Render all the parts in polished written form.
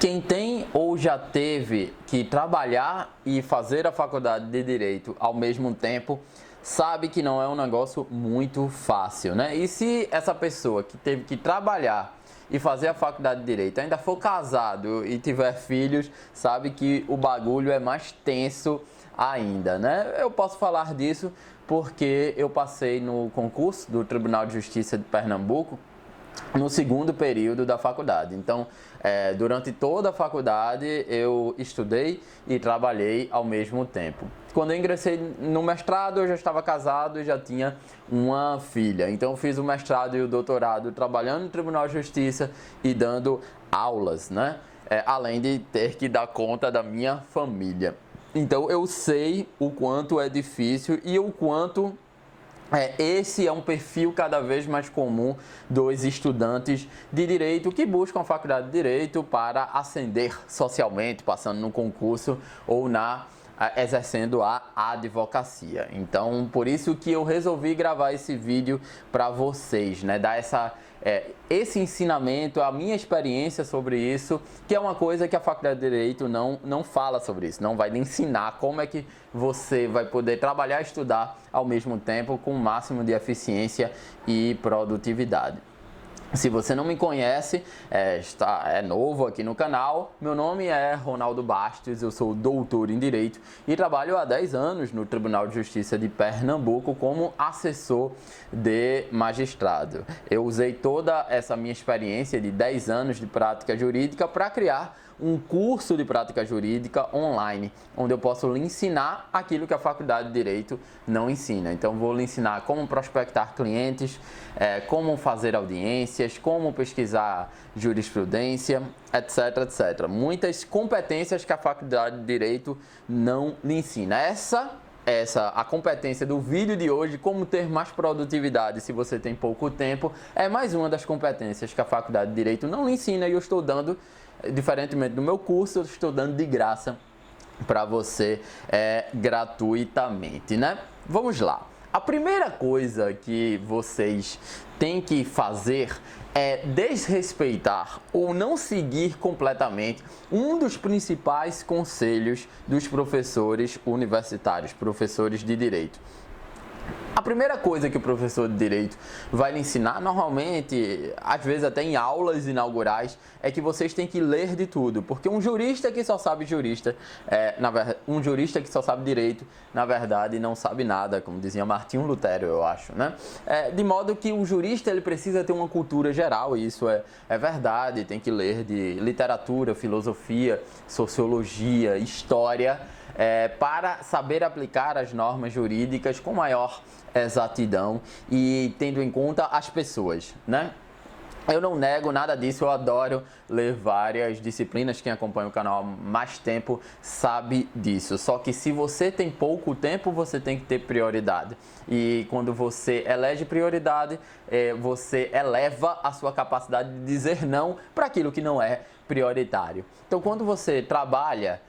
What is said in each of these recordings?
Quem tem ou já teve que trabalhar e fazer a faculdade de Direito ao mesmo tempo, sabe que não é um negócio muito fácil, né? E se essa pessoa que teve que trabalhar e fazer a faculdade de Direito ainda for casado e tiver filhos, sabe que o bagulho é mais tenso ainda, né? Eu posso falar disso porque eu passei no concurso do Tribunal de Justiça de Pernambuco no segundo período da faculdade. Então, durante toda a faculdade, eu estudei e trabalhei ao mesmo tempo. Quando eu ingressei no mestrado, eu já estava casado e já tinha uma filha. Então, eu fiz o mestrado e o doutorado trabalhando no Tribunal de Justiça e dando aulas, né? Além de ter que dar conta da minha família. Então, eu sei o quanto é difícil e o quanto esse é um perfil cada vez mais comum dos estudantes de Direito que buscam a faculdade de Direito para ascender socialmente, passando no concurso ou exercendo a advocacia. Então, por isso que eu resolvi gravar esse vídeo para vocês, né? Dar esse ensinamento, a minha experiência sobre isso, que é uma coisa que a faculdade de Direito não fala sobre isso, não vai lhe ensinar como é que você vai poder trabalhar e estudar ao mesmo tempo com o máximo de eficiência e produtividade. Se você não me conhece, é novo aqui no canal, meu nome é Ronaldo Bastos, eu sou doutor em Direito e trabalho há 10 anos no Tribunal de Justiça de Pernambuco como assessor de magistrado. Eu usei toda essa minha experiência de 10 anos de prática jurídica para criar um curso de prática jurídica online, onde eu posso lhe ensinar aquilo que a faculdade de Direito não ensina. Então, vou lhe ensinar como prospectar clientes, como fazer audiências, como pesquisar jurisprudência, etc, etc. Muitas competências que a faculdade de Direito não lhe ensina. A competência do vídeo de hoje, como ter mais produtividade se você tem pouco tempo, é mais uma das competências que a faculdade de Direito não lhe ensina e eu estou dando, diferentemente do meu curso, eu estou dando de graça para você gratuitamente, né? Vamos lá. A primeira coisa que vocês têm que fazer é desrespeitar ou não seguir completamente um dos principais conselhos dos professores universitários, professores de Direito. A primeira coisa que o professor de Direito vai lhe ensinar, normalmente, às vezes até em aulas inaugurais, é que vocês têm que ler de tudo, porque um jurista que só sabe um jurista que só sabe Direito, na verdade, não sabe nada, como dizia Martinho Lutero, eu acho, né? De modo que o jurista ele precisa ter uma cultura geral, e isso é verdade, tem que ler de literatura, filosofia, sociologia, história, para saber aplicar as normas jurídicas com maior exatidão e tendo em conta as pessoas, né? Eu não nego nada disso, eu adoro ler várias disciplinas, quem acompanha o canal há mais tempo sabe disso. Só que se você tem pouco tempo, você tem que ter prioridade. E quando você elege prioridade, você eleva a sua capacidade de dizer não para aquilo que não é prioritário. Então, quando você trabalha,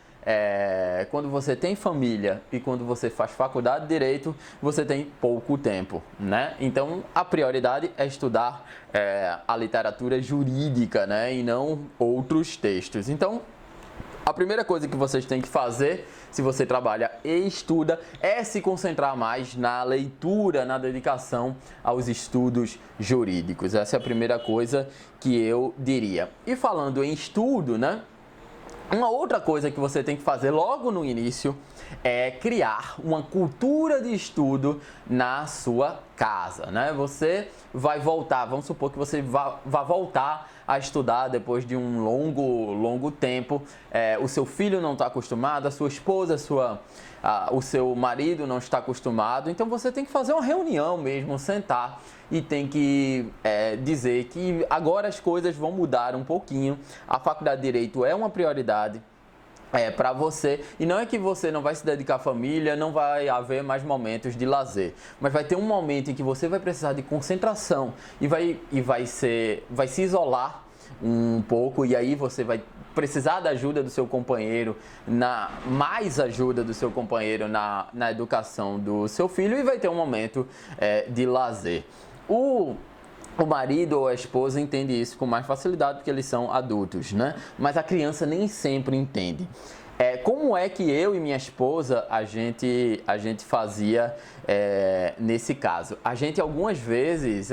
quando você tem família e quando você faz faculdade de Direito, você tem pouco tempo, né? Então, a prioridade é estudar a literatura jurídica, né? E não outros textos. Então, a primeira coisa que vocês têm que fazer, se você trabalha e estuda, é se concentrar mais na leitura, na dedicação aos estudos jurídicos. Essa é a primeira coisa que eu diria. E falando em estudo, né? Uma outra coisa que você tem que fazer logo no início é criar uma cultura de estudo na sua casa, né? Você vai voltar, vamos supor que você vá voltar a estudar depois de um longo tempo, o seu filho não está acostumado, a sua esposa, o seu marido não está acostumado, então você tem que fazer uma reunião mesmo, sentar e tem que dizer que agora as coisas vão mudar um pouquinho, a faculdade de Direito é uma prioridade para você, e não é que você não vai se dedicar à família, não vai haver mais momentos de lazer, mas vai ter um momento em que você vai precisar de concentração e vai se isolar um pouco, e aí você vai precisar da ajuda do seu companheiro, mais ajuda do seu companheiro na educação do seu filho, e vai ter um momento de lazer. o marido ou a esposa entende isso com mais facilidade porque eles são adultos, né? Mas a criança nem sempre entende. Como é que eu e minha esposa a gente fazia nesse caso? A gente algumas vezes,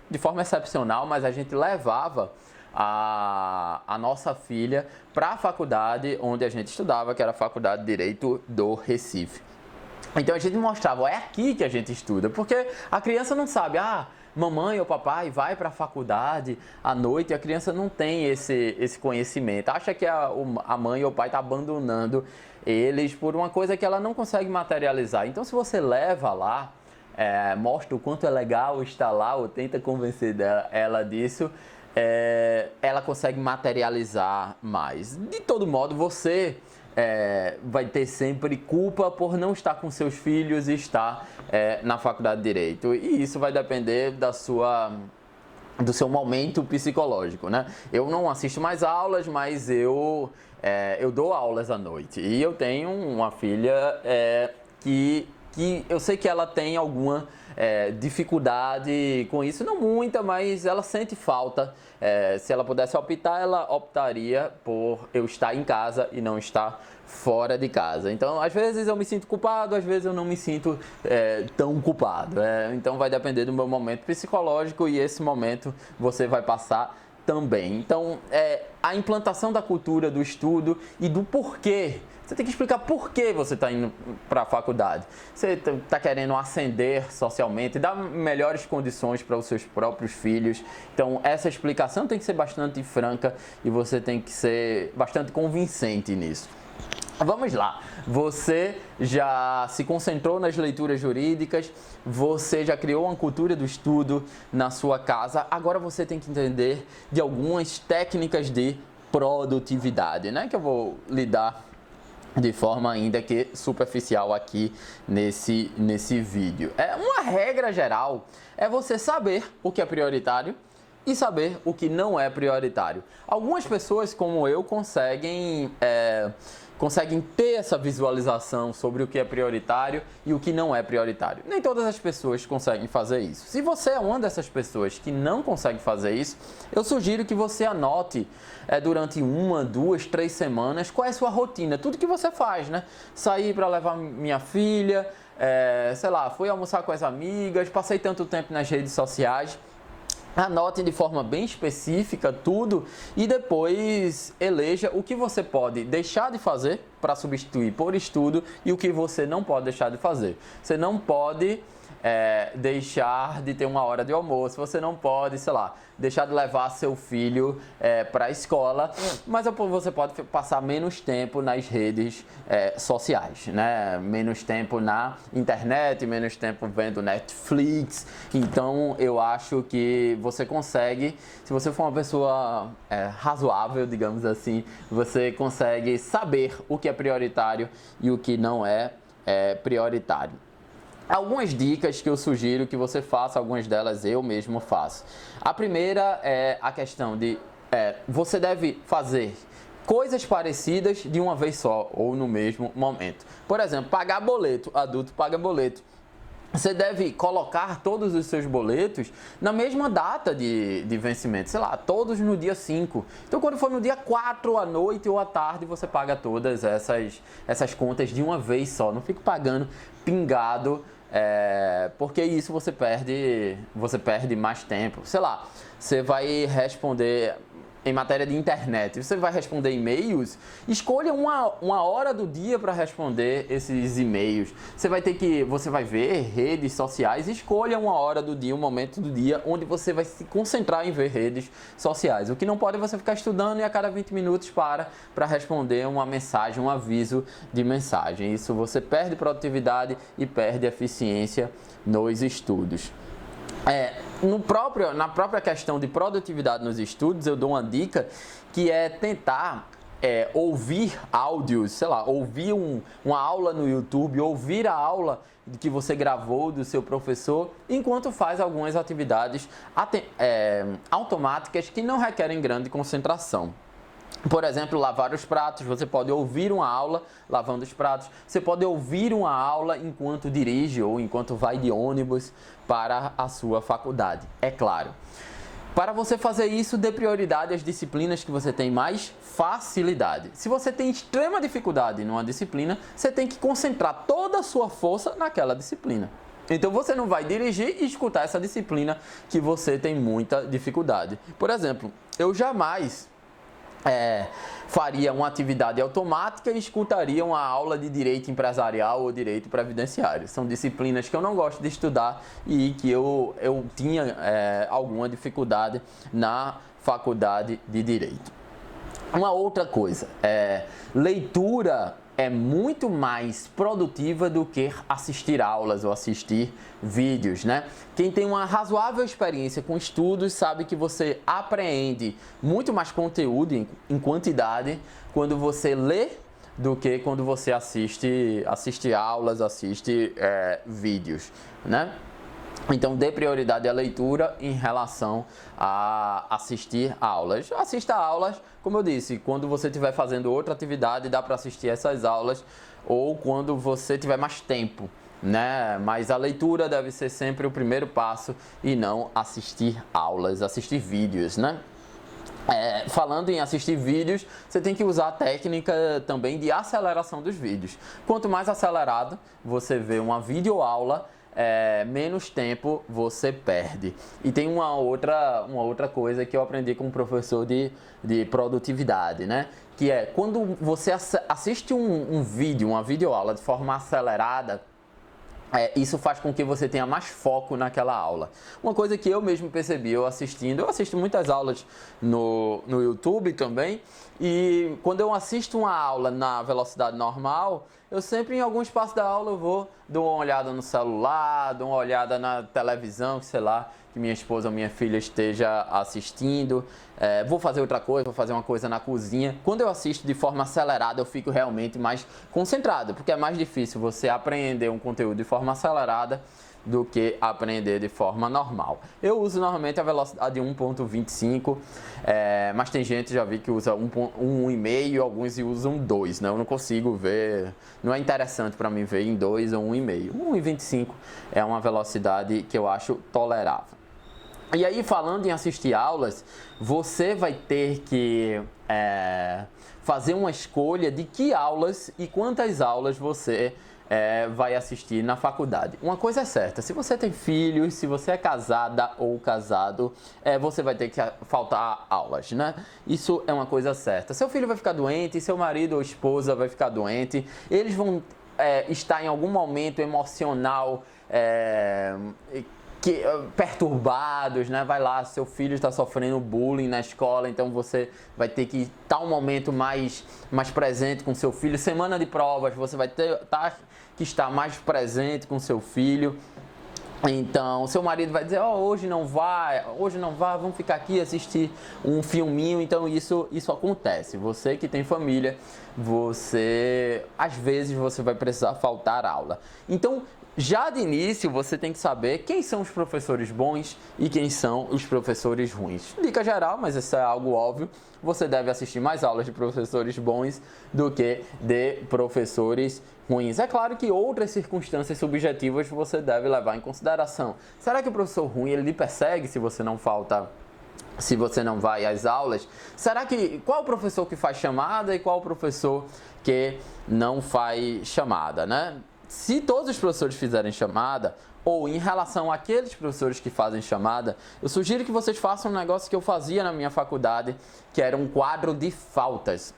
de forma excepcional, mas a gente levava a nossa filha para a faculdade onde a gente estudava, que era a Faculdade de Direito do Recife. Então a gente mostrava, é aqui que a gente estuda, porque a criança não sabe, mamãe ou papai vai para a faculdade à noite, e a criança não tem esse conhecimento, acha que a mãe ou o pai está abandonando eles por uma coisa que ela não consegue materializar. Então se você leva lá, mostra o quanto é legal estar lá, ou tenta convencer ela disso, ela consegue materializar mais. De todo modo, você vai ter sempre culpa por não estar com seus filhos e estar na faculdade de Direito. E isso vai depender do seu momento psicológico, né? Eu não assisto mais aulas, mas eu dou aulas à noite. E eu tenho uma filha que eu sei que ela tem alguma dificuldade com isso, não muita, mas ela sente falta. Se ela pudesse optar, ela optaria por eu estar em casa e não estar fora de casa. Então, às vezes eu me sinto culpado, às vezes eu não me sinto tão culpado. Então, vai depender do meu momento psicológico e esse momento você vai passar também. Então, a implantação da cultura do estudo e do porquê. Você tem que explicar por que você está indo para a faculdade. Você está querendo ascender socialmente, dar melhores condições para os seus próprios filhos. Então, essa explicação tem que ser bastante franca e você tem que ser bastante convincente nisso. Vamos lá, você já se concentrou nas leituras jurídicas, você já criou uma cultura do estudo na sua casa, agora você tem que entender de algumas técnicas de produtividade, né? Que eu vou lidar de forma ainda que superficial aqui nesse vídeo. Uma regra geral é você saber o que é prioritário e saber o que não é prioritário. Algumas pessoas, como eu, conseguem ter essa visualização sobre o que é prioritário e o que não é prioritário. Nem todas as pessoas conseguem fazer isso. Se você é uma dessas pessoas que não consegue fazer isso, eu sugiro que você anote durante 1, 2, 3 semanas qual é a sua rotina, tudo que você faz, né? Sair para levar minha filha, fui almoçar com as amigas, passei tanto tempo nas redes sociais. Anote de forma bem específica tudo e depois eleja o que você pode deixar de fazer para substituir por estudo e o que você não pode deixar de fazer. Você não pode deixar de ter 1 hora de almoço, você não pode, deixar de levar seu filho para a escola, mas você pode passar menos tempo nas redes sociais, né? Menos tempo na internet, menos tempo vendo Netflix. Então eu acho que você consegue, se você for uma pessoa razoável, digamos assim, você consegue saber o que é prioritário e o que não é prioritário. Algumas dicas que eu sugiro que você faça, algumas delas eu mesmo faço. A primeira é a questão de você deve fazer coisas parecidas de uma vez só ou no mesmo momento. Por exemplo, pagar boleto, adulto paga boleto. Você deve colocar todos os seus boletos na mesma data de vencimento, todos no dia 5. Então, quando for no dia 4 à noite ou à tarde, você paga todas essas contas de uma vez só. Não fique pagando pingado, porque isso você perde mais tempo. Você vai responder em matéria de internet, você vai responder e-mails, escolha uma hora do dia para responder esses e-mails. Você vai ver redes sociais, escolha uma hora do dia, um momento do dia onde você vai se concentrar em ver redes sociais. O que não pode é você ficar estudando e a cada 20 minutos para responder uma mensagem, um aviso de mensagem. Isso você perde produtividade e perde eficiência nos estudos. Na própria questão de produtividade nos estudos, eu dou uma dica que é tentar ouvir áudios, ouvir uma aula no YouTube, ouvir a aula que você gravou do seu professor, enquanto faz algumas atividades automáticas que não requerem grande concentração. Por exemplo, lavar os pratos, você pode ouvir uma aula lavando os pratos, você pode ouvir uma aula enquanto dirige ou enquanto vai de ônibus para a sua faculdade, é claro. Para você fazer isso, dê prioridade às disciplinas que você tem mais facilidade. Se você tem extrema dificuldade numa disciplina, você tem que concentrar toda a sua força naquela disciplina. Então você não vai dirigir e escutar essa disciplina que você tem muita dificuldade. Por exemplo, eu jamais faria uma atividade automática e escutaria uma aula de direito empresarial ou direito previdenciário. São disciplinas que eu não gosto de estudar e que eu tinha alguma dificuldade na faculdade de direito. Uma outra coisa, leitura é muito mais produtiva do que assistir aulas ou assistir vídeos, né? Quem tem uma razoável experiência com estudos sabe que você apreende muito mais conteúdo em quantidade quando você lê do que quando você assiste aulas, assiste vídeos, né? Então, dê prioridade à leitura em relação a assistir aulas. Assista aulas, como eu disse, quando você estiver fazendo outra atividade, dá para assistir essas aulas, ou quando você tiver mais tempo, né? Mas a leitura deve ser sempre o primeiro passo e não assistir aulas, assistir vídeos, né? Falando em assistir vídeos, você tem que usar a técnica também de aceleração dos vídeos. Quanto mais acelerado você vê uma videoaula, menos tempo você perde. E tem uma outra coisa que eu aprendi com um professor de produtividade, né? Que é quando você assiste um vídeo, uma videoaula de forma acelerada, isso faz com que você tenha mais foco naquela aula. Uma coisa que eu mesmo percebi, eu assisto muitas aulas no YouTube também, e quando eu assisto uma aula na velocidade normal, eu sempre em algum espaço da aula eu dou uma olhada no celular, dou uma olhada na televisão, sei lá, que minha esposa ou minha filha esteja assistindo, vou fazer outra coisa, vou fazer uma coisa na cozinha. Quando eu assisto de forma acelerada, eu fico realmente mais concentrado, porque é mais difícil você aprender um conteúdo de forma acelerada do que aprender de forma normal. Eu uso normalmente a velocidade 1.25, mas tem gente, já vi, que usa 1.5, alguns usam 2, né? Eu não consigo ver, não é interessante para mim ver em 2 ou 1.5. 1.25 é uma velocidade que eu acho tolerável. E aí, falando em assistir aulas, você vai ter que fazer uma escolha de que aulas e quantas aulas você vai assistir na faculdade. Uma coisa é certa, se você tem filhos, se você é casada ou casado, você vai ter que faltar aulas, né? Isso é uma coisa certa. Seu filho vai ficar doente, seu marido ou esposa vai ficar doente, eles vão estar em algum momento emocional perturbados, né? Vai lá, seu filho está sofrendo bullying na escola, então você vai ter que estar um momento mais presente com seu filho. Semana de provas, você vai ter que estar mais presente com seu filho. Então, seu marido vai dizer, hoje não vai, vamos ficar aqui assistir um filminho. Então, isso acontece. Você que tem família, às vezes você vai precisar faltar aula. Então, já de início, você tem que saber quem são os professores bons e quem são os professores ruins. Dica geral, mas isso é algo óbvio, você deve assistir mais aulas de professores bons do que de professores ruins. É claro que outras circunstâncias subjetivas você deve levar em consideração. Será que o professor ruim, ele lhe persegue se você não falta, se você não vai às aulas? Qual o professor que faz chamada e qual o professor que não faz chamada, né? Se todos os professores fizerem chamada, ou em relação àqueles professores que fazem chamada, eu sugiro que vocês façam um negócio que eu fazia na minha faculdade, que era um quadro de faltas.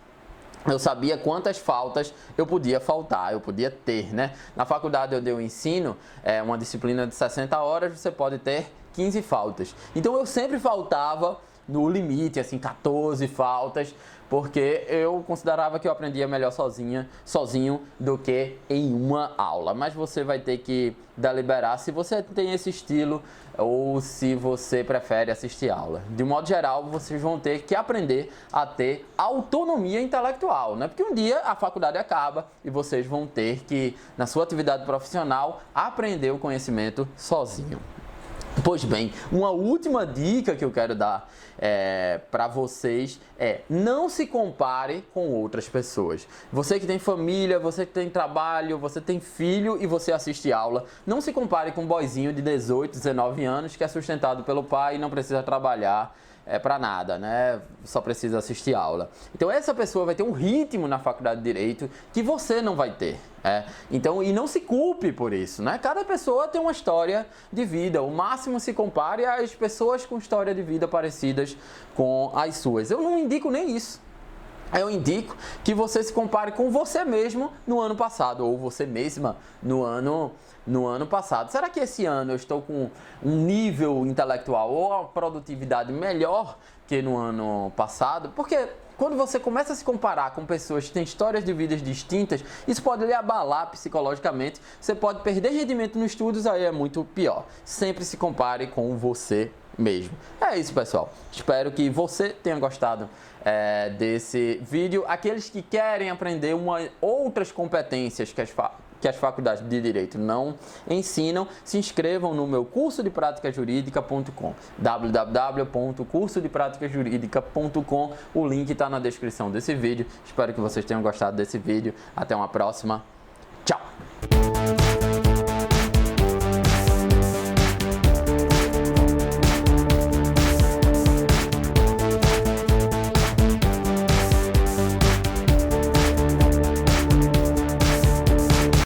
Eu sabia quantas faltas eu podia faltar, eu podia ter, né? Na faculdade onde eu ensino, uma disciplina de 60 horas, você pode ter 15 faltas. Então eu sempre faltava no limite, assim, 14 faltas, porque eu considerava que eu aprendia melhor sozinho do que em uma aula. Mas você vai ter que deliberar se você tem esse estilo ou se você prefere assistir aula. De modo geral, vocês vão ter que aprender a ter autonomia intelectual, né? Porque um dia a faculdade acaba e vocês vão ter que, na sua atividade profissional, aprender o conhecimento sozinho. Pois bem, uma última dica que eu quero dar para vocês é: não se compare com outras pessoas. Você que tem família, você que tem trabalho, você tem filho e você assiste aula, não se compare com um boyzinho de 18, 19 anos que é sustentado pelo pai e não precisa trabalhar para nada, né? Só precisa assistir aula. Então essa pessoa vai ter um ritmo na faculdade de Direito que você não vai ter. Então, e não se culpe por isso, né? Cada pessoa tem uma história de vida. O máximo se compare às pessoas com história de vida parecidas com as suas. Eu não indico nem isso. Eu indico que você se compare com você mesmo no ano passado, ou você mesma no ano passado. Será que esse ano eu estou com um nível intelectual ou uma produtividade melhor que no ano passado? Porque quando você começa a se comparar com pessoas que têm histórias de vidas distintas, isso pode lhe abalar psicologicamente. Você pode perder rendimento nos estudos, aí é muito pior. Sempre se compare com você mesmo. É isso, pessoal. Espero que você tenha gostado desse vídeo. Aqueles que querem aprender outras competências que as faculdades de Direito não ensinam, se inscrevam no meu curso de práticajuridica.com, www.cursodepraticajuridica.com. O link está na descrição desse vídeo. Espero que vocês tenham gostado desse vídeo. Até uma próxima.